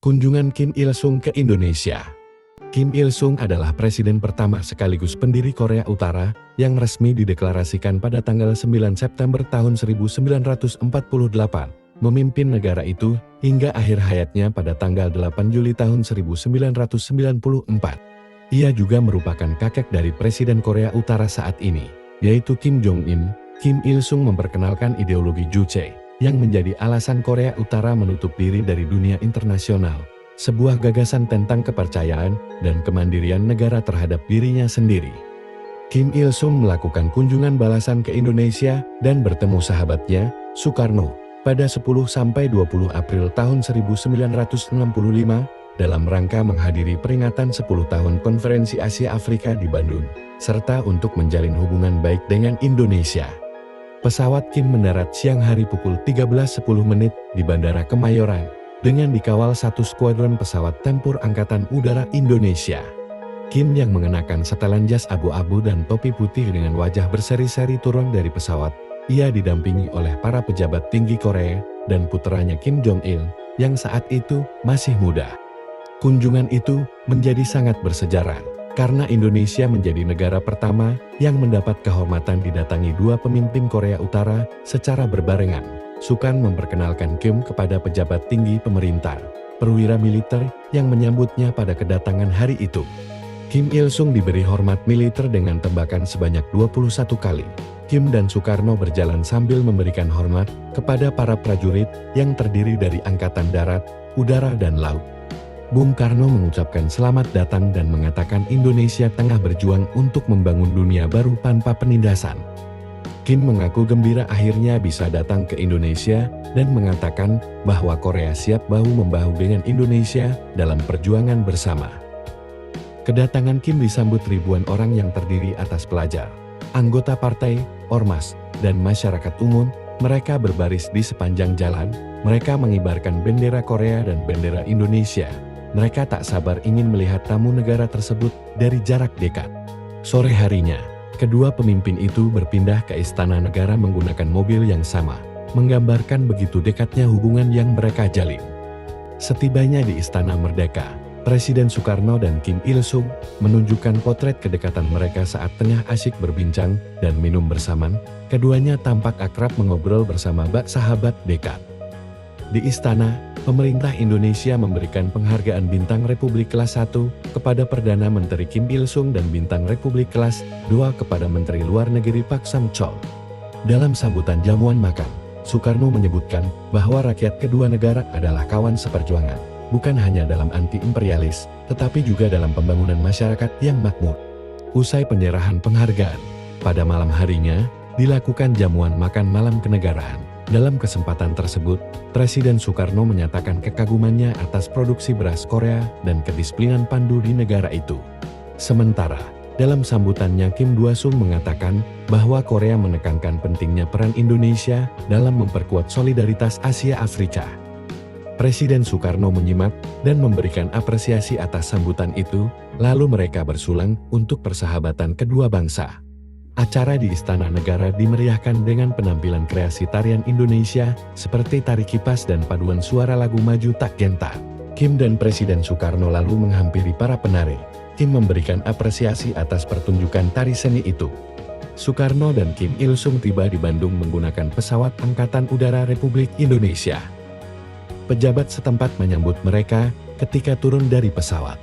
Kunjungan Kim Il-sung ke Indonesia. Kim Il-sung adalah presiden pertama sekaligus pendiri Korea Utara yang resmi dideklarasikan pada tanggal 9 September tahun 1948, memimpin negara itu hingga akhir hayatnya pada tanggal 8 Juli tahun 1994. Ia juga merupakan kakek dari Presiden Korea Utara saat ini, yaitu Kim Jong-un. Kim Il-sung memperkenalkan ideologi Juche, yang menjadi alasan Korea Utara menutup diri dari dunia internasional, sebuah gagasan tentang kepercayaan dan kemandirian negara terhadap dirinya sendiri. Kim Il-sung melakukan kunjungan balasan ke Indonesia dan bertemu sahabatnya, Soekarno, pada 10–20 April tahun 1965, dalam rangka menghadiri peringatan 10 tahun Konferensi Asia Afrika di Bandung, serta untuk menjalin hubungan baik dengan Indonesia. Pesawat Kim mendarat siang hari pukul 13.10 di Bandara Kemayoran, dengan dikawal satu skuadron pesawat tempur Angkatan Udara Indonesia. Kim yang mengenakan setelan jas abu-abu dan topi putih dengan wajah berseri-seri turun dari pesawat. Ia didampingi oleh para pejabat tinggi Korea dan putranya Kim Jong-il, yang saat itu masih muda. Kunjungan itu menjadi sangat bersejarah, karena Indonesia menjadi negara pertama yang mendapat kehormatan didatangi dua pemimpin Korea Utara secara berbarengan. Sukan memperkenalkan Kim kepada pejabat tinggi pemerintah, perwira militer yang menyambutnya pada kedatangan hari itu. Kim Il-sung diberi hormat militer dengan tembakan sebanyak 21 kali. Kim dan Soekarno berjalan sambil memberikan hormat kepada para prajurit yang terdiri dari Angkatan Darat, Udara dan Laut. Bung Karno mengucapkan selamat datang dan mengatakan Indonesia tengah berjuang untuk membangun dunia baru tanpa penindasan. Kim mengaku gembira akhirnya bisa datang ke Indonesia dan mengatakan bahwa Korea siap bahu-membahu dengan Indonesia dalam perjuangan bersama. Kedatangan Kim disambut ribuan orang yang terdiri atas pelajar, anggota partai, ormas, dan masyarakat umum. Mereka berbaris di sepanjang jalan, mereka mengibarkan bendera Korea dan bendera Indonesia. Mereka tak sabar ingin melihat tamu negara tersebut dari jarak dekat. Sore harinya, kedua pemimpin itu berpindah ke Istana Negara menggunakan mobil yang sama, menggambarkan begitu dekatnya hubungan yang mereka jalin. Setibanya di Istana Merdeka, Presiden Soekarno dan Kim Il-sung menunjukkan potret kedekatan mereka saat tengah asyik berbincang dan minum bersama. Keduanya tampak akrab mengobrol bersama bak sahabat dekat. Di istana, pemerintah Indonesia memberikan penghargaan Bintang Republik kelas 1 kepada Perdana Menteri Kim Il-sung dan Bintang Republik kelas 2 kepada Menteri Luar Negeri Pak Sam-chol. Dalam sambutan jamuan makan, Soekarno menyebutkan bahwa rakyat kedua negara adalah kawan seperjuangan, bukan hanya dalam anti-imperialis, tetapi juga dalam pembangunan masyarakat yang makmur. Usai penyerahan penghargaan, pada malam harinya, dilakukan jamuan makan malam kenegaraan. Dalam kesempatan tersebut, Presiden Soekarno menyatakan kekagumannya atas produksi beras Korea dan kedisiplinan pandu di negara itu. Sementara, dalam sambutannya Kim Il-sung mengatakan bahwa Korea menekankan pentingnya peran Indonesia dalam memperkuat solidaritas Asia Afrika. Presiden Soekarno menyimak dan memberikan apresiasi atas sambutan itu, lalu mereka bersulang untuk persahabatan kedua bangsa. Acara di Istana Negara dimeriahkan dengan penampilan kreasi tarian Indonesia seperti tari kipas dan paduan suara lagu Maju Tak Gentar. Kim dan Presiden Soekarno lalu menghampiri para penari. Kim memberikan apresiasi atas pertunjukan tari seni itu. Soekarno dan Kim Il-sung tiba di Bandung menggunakan pesawat Angkatan Udara Republik Indonesia. Pejabat setempat menyambut mereka ketika turun dari pesawat.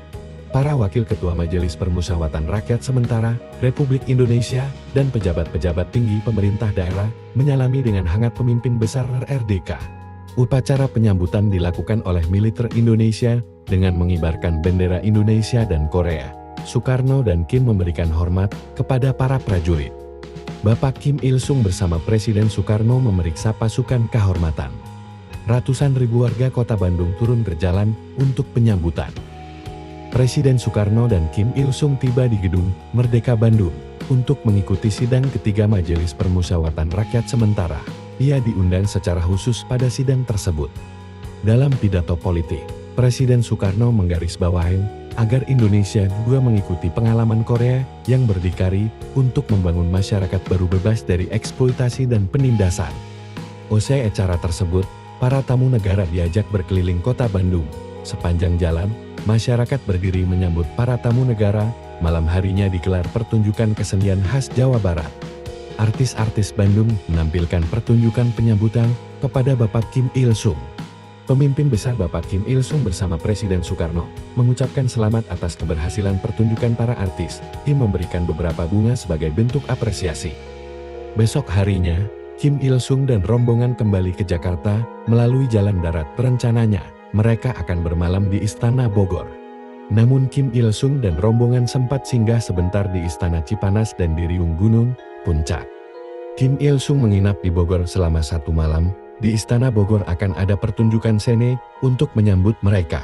Para wakil ketua Majelis Permusyawaratan Rakyat Sementara Republik Indonesia dan pejabat-pejabat tinggi pemerintah daerah menyalami dengan hangat pemimpin besar RRDK. Upacara penyambutan dilakukan oleh militer Indonesia dengan mengibarkan bendera Indonesia dan Korea. Soekarno dan Kim memberikan hormat kepada para prajurit. Bapak Kim Il-sung bersama Presiden Soekarno memeriksa pasukan kehormatan. Ratusan ribu warga kota Bandung turun ke jalan untuk penyambutan. Presiden Soekarno dan Kim Il-sung tiba di Gedung Merdeka Bandung untuk mengikuti sidang ketiga Majelis Permusyawaratan Rakyat Sementara. Ia diundang secara khusus pada sidang tersebut. Dalam pidato politik, Presiden Soekarno menggarisbawahi agar Indonesia juga mengikuti pengalaman Korea yang berdikari untuk membangun masyarakat baru bebas dari eksploitasi dan penindasan. Usai acara tersebut, para tamu negara diajak berkeliling kota Bandung. Sepanjang jalan, masyarakat berdiri menyambut para tamu negara. Malam harinya digelar pertunjukan kesenian khas Jawa Barat. Artis-artis Bandung menampilkan pertunjukan penyambutan kepada Bapak Kim Il-sung. Pemimpin besar Bapak Kim Il-sung bersama Presiden Soekarno mengucapkan selamat atas keberhasilan pertunjukan para artis. Kim memberikan beberapa bunga sebagai bentuk apresiasi. Besok harinya, Kim Il-sung dan rombongan kembali ke Jakarta melalui jalan darat. Rencananya, mereka akan bermalam di Istana Bogor. Namun Kim Il-sung dan rombongan sempat singgah sebentar di Istana Cipanas dan di Riung Gunung Puncak. Kim Il-sung menginap di Bogor selama 1 malam. Di Istana Bogor akan ada pertunjukan seni untuk menyambut mereka.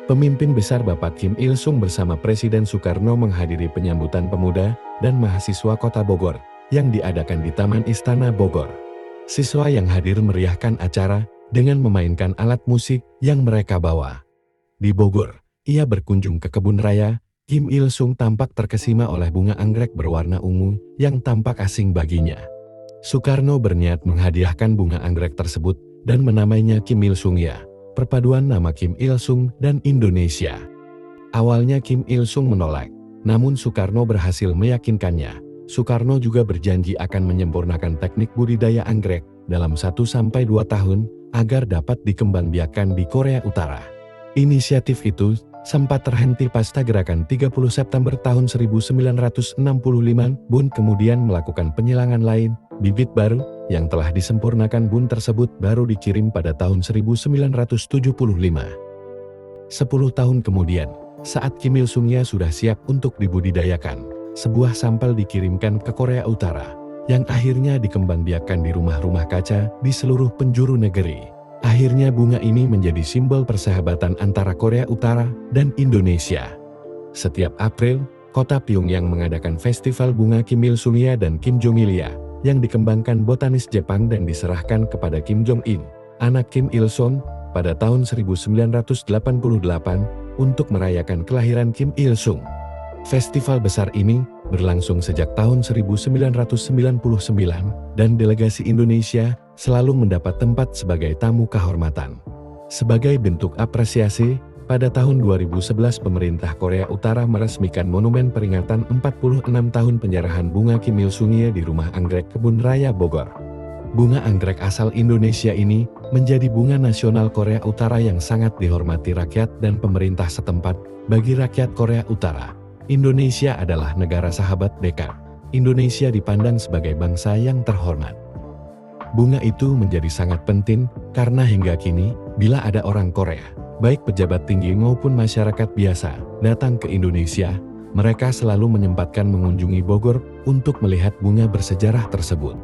Pemimpin besar Bapak Kim Il-sung bersama Presiden Soekarno menghadiri penyambutan pemuda dan mahasiswa Kota Bogor yang diadakan di Taman Istana Bogor. Siswa yang hadir meriahkan acara dengan memainkan alat musik yang mereka bawa. Di Bogor, ia berkunjung ke kebun raya. Kim Il-sung tampak terkesima oleh bunga anggrek berwarna ungu yang tampak asing baginya. Soekarno berniat menghadiahkan bunga anggrek tersebut dan menamainya Kim Il-sung ya, perpaduan nama Kim Il-sung dan Indonesia. Awalnya Kim Il-sung menolak, namun Soekarno berhasil meyakinkannya. Soekarno juga berjanji akan menyempurnakan teknik budidaya anggrek dalam 1-2 tahun agar dapat dikembangbiakkan di Korea Utara. Inisiatif itu sempat terhenti pasca gerakan 30 September tahun 1965. Bun kemudian melakukan penyilangan lain. Bibit baru yang telah disempurnakan bun tersebut baru dikirim pada tahun 1975. 10 tahun kemudian, saat Kim Il-sungnya sudah siap untuk dibudidayakan, sebuah sampel dikirimkan ke Korea Utara, yang akhirnya dikembangbiakkan di rumah-rumah kaca di seluruh penjuru negeri. Akhirnya bunga ini menjadi simbol persahabatan antara Korea Utara dan Indonesia. Setiap April, kota Pyongyang mengadakan festival bunga Kim Il-sungnya dan Kim Jong-ilya, yang dikembangkan botanis Jepang dan diserahkan kepada Kim Jong-in, anak Kim Il-sung, pada tahun 1988 untuk merayakan kelahiran Kim Il-sung. Festival besar ini berlangsung sejak tahun 1999 dan delegasi Indonesia selalu mendapat tempat sebagai tamu kehormatan. Sebagai bentuk apresiasi, pada tahun 2011 pemerintah Korea Utara meresmikan monumen peringatan 46 tahun penyerahan bunga Kim Il-sungnya di Rumah Anggrek Kebun Raya Bogor. Bunga anggrek asal Indonesia ini menjadi bunga nasional Korea Utara yang sangat dihormati rakyat dan pemerintah setempat. Bagi rakyat Korea Utara, Indonesia adalah negara sahabat dekat. Indonesia dipandang sebagai bangsa yang terhormat. Bunga itu menjadi sangat penting karena hingga kini, bila ada orang Korea, baik pejabat tinggi maupun masyarakat biasa, datang ke Indonesia, mereka selalu menyempatkan mengunjungi Bogor untuk melihat bunga bersejarah tersebut.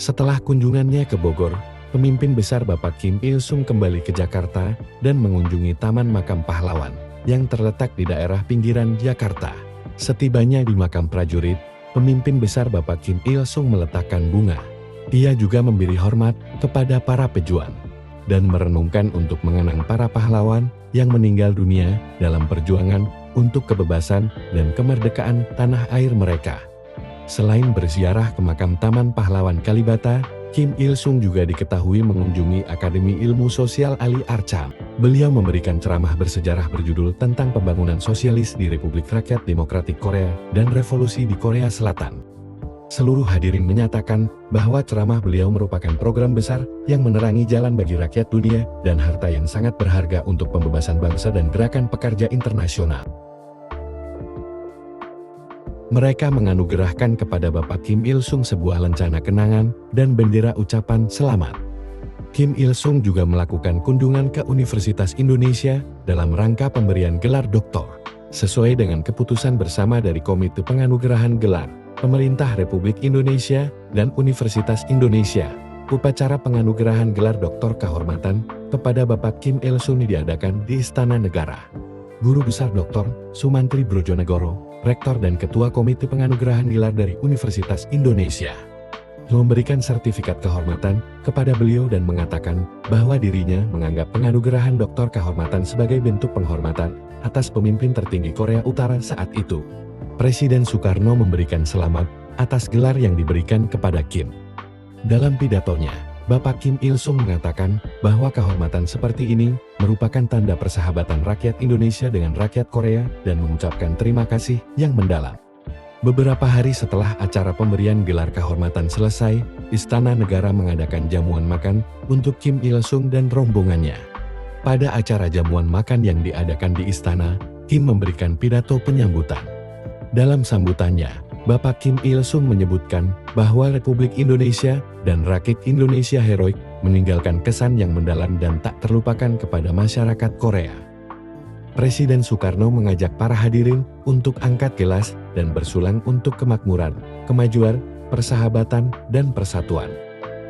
Setelah kunjungannya ke Bogor, pemimpin besar Bapak Kim Il-sung kembali ke Jakarta dan mengunjungi Taman Makam Pahlawan yang terletak di daerah pinggiran Jakarta. Setibanya di makam prajurit, pemimpin besar Bapak Kim Il-sung meletakkan bunga. Ia juga memberi hormat kepada para pejuang dan merenungkan untuk mengenang para pahlawan yang meninggal dunia dalam perjuangan untuk kebebasan dan kemerdekaan tanah air mereka. Selain berziarah ke makam Taman Pahlawan Kalibata, Kim Il-sung juga diketahui mengunjungi Akademi Ilmu Sosial Ali Archam. Beliau memberikan ceramah bersejarah berjudul tentang pembangunan sosialis di Republik Rakyat Demokratik Korea dan revolusi di Korea Selatan. Seluruh hadirin menyatakan bahwa ceramah beliau merupakan program besar yang menerangi jalan bagi rakyat dunia dan harta yang sangat berharga untuk pembebasan bangsa dan gerakan pekerja internasional. Mereka menganugerahkan kepada Bapak Kim Il-sung sebuah lencana kenangan dan bendera ucapan selamat. Kim Il-sung juga melakukan kunjungan ke Universitas Indonesia dalam rangka pemberian gelar doktor, sesuai dengan keputusan bersama dari Komite Penganugerahan Gelar Pemerintah Republik Indonesia dan Universitas Indonesia. Upacara penganugerahan gelar doktor kehormatan kepada Bapak Kim Il-sung diadakan di Istana Negara. Guru Besar Dr. Sumantri Brojonegoro, Rektor dan Ketua Komite Penganugerahan Gelar dari Universitas Indonesia, memberikan sertifikat kehormatan kepada beliau dan mengatakan bahwa dirinya menganggap penganugerahan doktor kehormatan sebagai bentuk penghormatan atas pemimpin tertinggi Korea Utara saat itu. Presiden Soekarno memberikan selamat atas gelar yang diberikan kepada Kim. Dalam pidatonya, Bapak Kim Il-sung mengatakan bahwa kehormatan seperti ini merupakan tanda persahabatan rakyat Indonesia dengan rakyat Korea dan mengucapkan terima kasih yang mendalam. Beberapa hari setelah acara pemberian gelar kehormatan selesai, Istana Negara mengadakan jamuan makan untuk Kim Il-sung dan rombongannya. Pada acara jamuan makan yang diadakan di istana, Kim memberikan pidato penyambutan. Dalam sambutannya, Bapak Kim Il-sung menyebutkan bahwa Republik Indonesia dan rakyat Indonesia heroik meninggalkan kesan yang mendalam dan tak terlupakan kepada masyarakat Korea. Presiden Soekarno mengajak para hadirin untuk angkat gelas dan bersulang untuk kemakmuran, kemajuan, persahabatan, dan persatuan.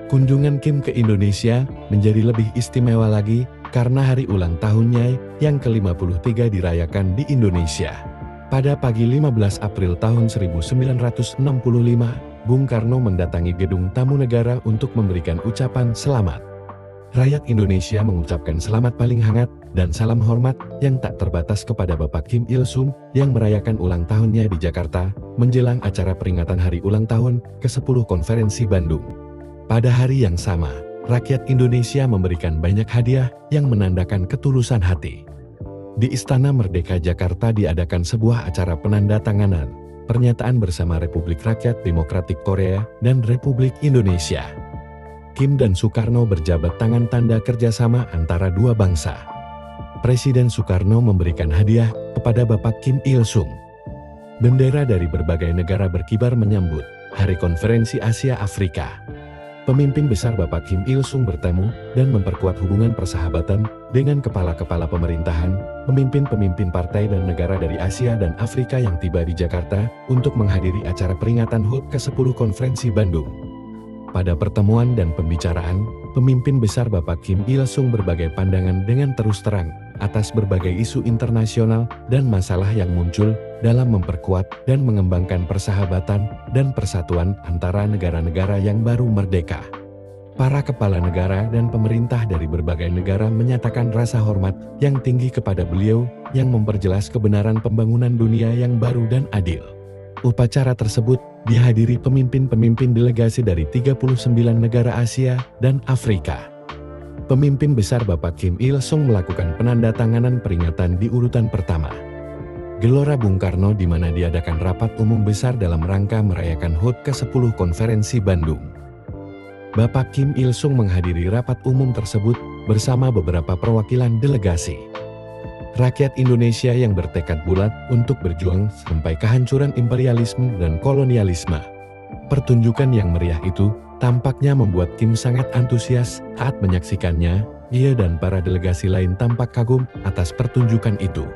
Kunjungan Kim ke Indonesia menjadi lebih istimewa lagi karena hari ulang tahunnya yang ke-53 dirayakan di Indonesia. Pada pagi 15 April tahun 1965, Bung Karno mendatangi gedung tamu negara untuk memberikan ucapan selamat. Rakyat Indonesia mengucapkan selamat paling hangat dan salam hormat yang tak terbatas kepada Bapak Kim Il-sung yang merayakan ulang tahunnya di Jakarta menjelang acara peringatan hari ulang tahun ke-10 Konferensi Bandung. Pada hari yang sama, rakyat Indonesia memberikan banyak hadiah yang menandakan ketulusan hati. Di Istana Merdeka Jakarta diadakan sebuah acara penandatanganan pernyataan bersama Republik Rakyat Demokratik Korea dan Republik Indonesia. Kim dan Soekarno berjabat tangan tanda kerjasama antara dua bangsa. Presiden Soekarno memberikan hadiah kepada Bapak Kim Il-sung. Bendera dari berbagai negara berkibar menyambut Hari Konferensi Asia Afrika. Pemimpin besar Bapak Kim Il-sung bertemu dan memperkuat hubungan persahabatan dengan kepala-kepala pemerintahan, pemimpin-pemimpin partai dan negara dari Asia dan Afrika yang tiba di Jakarta untuk menghadiri acara peringatan HUT ke-10 Konferensi Bandung. Pada pertemuan dan pembicaraan, pemimpin besar Bapak Kim Il-sung berbagai pandangan dengan terus terang atas berbagai isu internasional dan masalah yang muncul dalam memperkuat dan mengembangkan persahabatan dan persatuan antara negara-negara yang baru merdeka. Para kepala negara dan pemerintah dari berbagai negara menyatakan rasa hormat yang tinggi kepada beliau yang memperjelas kebenaran pembangunan dunia yang baru dan adil. Upacara tersebut dihadiri pemimpin-pemimpin delegasi dari 39 negara Asia dan Afrika. Pemimpin besar Bapak Kim Il-sung melakukan penandatanganan peringatan di urutan pertama. Gelora Bung Karno di mana diadakan rapat umum besar dalam rangka merayakan HUT ke-10 Konferensi Bandung. Bapak Kim Il-sung menghadiri rapat umum tersebut bersama beberapa perwakilan delegasi. Rakyat Indonesia yang bertekad bulat untuk berjuang sampai kehancuran imperialisme dan kolonialisme. Pertunjukan yang meriah itu tampaknya membuat Kim sangat antusias saat menyaksikannya. Ia dan para delegasi lain tampak kagum atas pertunjukan itu.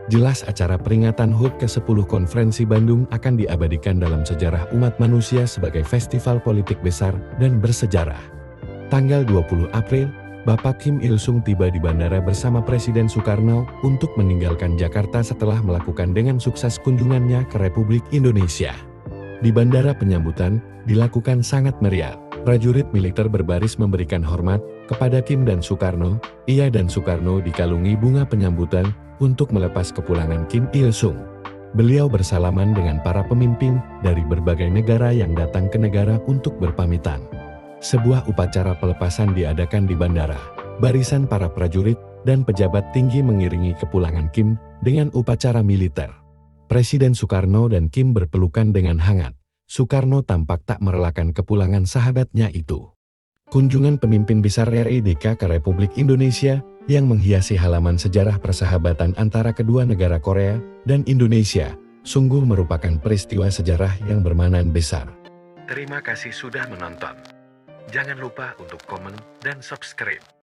Jelas acara peringatan HUT ke-10 Konferensi Bandung akan diabadikan dalam sejarah umat manusia sebagai festival politik besar dan bersejarah. Tanggal 20 April, Bapak Kim Il-sung tiba di bandara bersama Presiden Soekarno untuk meninggalkan Jakarta setelah melakukan dengan sukses kunjungannya ke Republik Indonesia. Di bandara penyambutan dilakukan sangat meriah. Prajurit militer berbaris memberikan hormat kepada Kim dan Soekarno. Ia dan Soekarno dikalungi bunga penyambutan untuk melepas kepulangan Kim Il-sung. Beliau bersalaman dengan para pemimpin dari berbagai negara yang datang ke negara untuk berpamitan. Sebuah upacara pelepasan diadakan di bandara. Barisan para prajurit dan pejabat tinggi mengiringi kepulangan Kim dengan upacara militer. Presiden Soekarno dan Kim berpelukan dengan hangat. Soekarno tampak tak merelakan kepulangan sahabatnya itu. Kunjungan pemimpin besar RIDK ke Republik Indonesia yang menghiasi halaman sejarah persahabatan antara kedua negara Korea dan Indonesia sungguh merupakan peristiwa sejarah yang bermakna besar. Terima kasih sudah menonton. Jangan lupa untuk komen dan subscribe.